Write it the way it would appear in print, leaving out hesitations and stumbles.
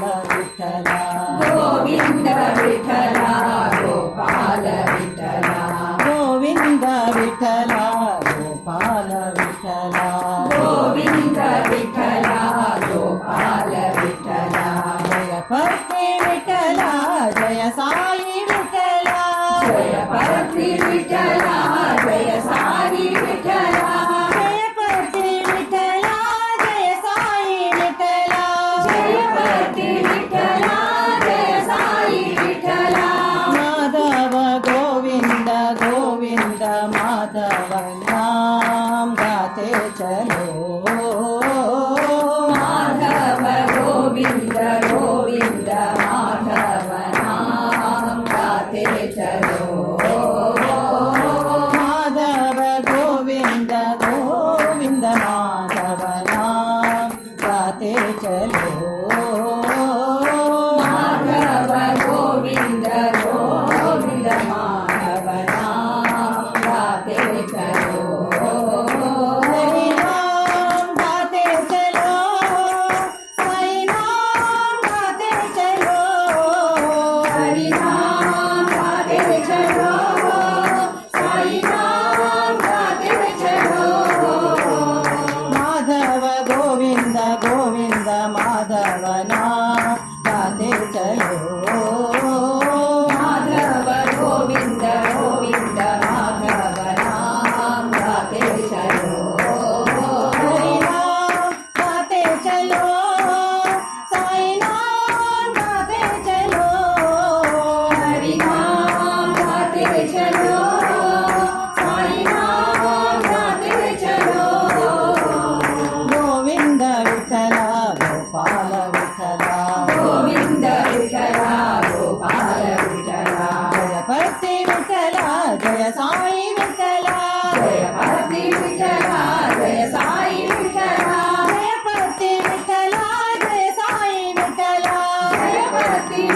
विठ्ठला गोविंद विठ्ठला गोपाल विठ्ठला गोविंद विठ्ठला गोपाल विठ्ठला गोविंद विठ्ठला गोपाल विठ्ठला जय भक्ती विठ्ठला जय साई विठ्ठला जय भक्ती विठ्ठला जय साई विठ्ठला जय भक्ती विठ्ठला जय साई विठ्ठला जय भक्ती विठ्ठला जय साई विठ्ठला माधव गोविंद गोविंद माधव नाम गाते चलो माधव गोविंद गोविंद माधव नाम गाते चलो माधव गोविंद गोविंद माधव नाम गाते चलो माधव गोविंद गोविंद माधव नाम गाते चलो हरि नाम गाते चलो साई नाम गाते चलो हरि नाम गाते चलो साई नाम गाते चलो माधव गोविंद गोविंद माधव नाम गाते चलो माधव गोविंद गोविंद माधव नाम गाते चलो हरि नाम गाते चलो साई नाम गाते चलो हरि नाम गाते चलो साई नाम गाते चलो गोविंद विठ्ठला गोपाल विठ्ठला गोविंद विठ्ठला गोपाल विठ्ठला जय भक्ती विठ्ठला जय साई विठ्ठला जय भक्ती विठ्ठला जय साई विठ्ठला जय भक्ती विठ्ठला जय साई विठ्ठला जय भक्ती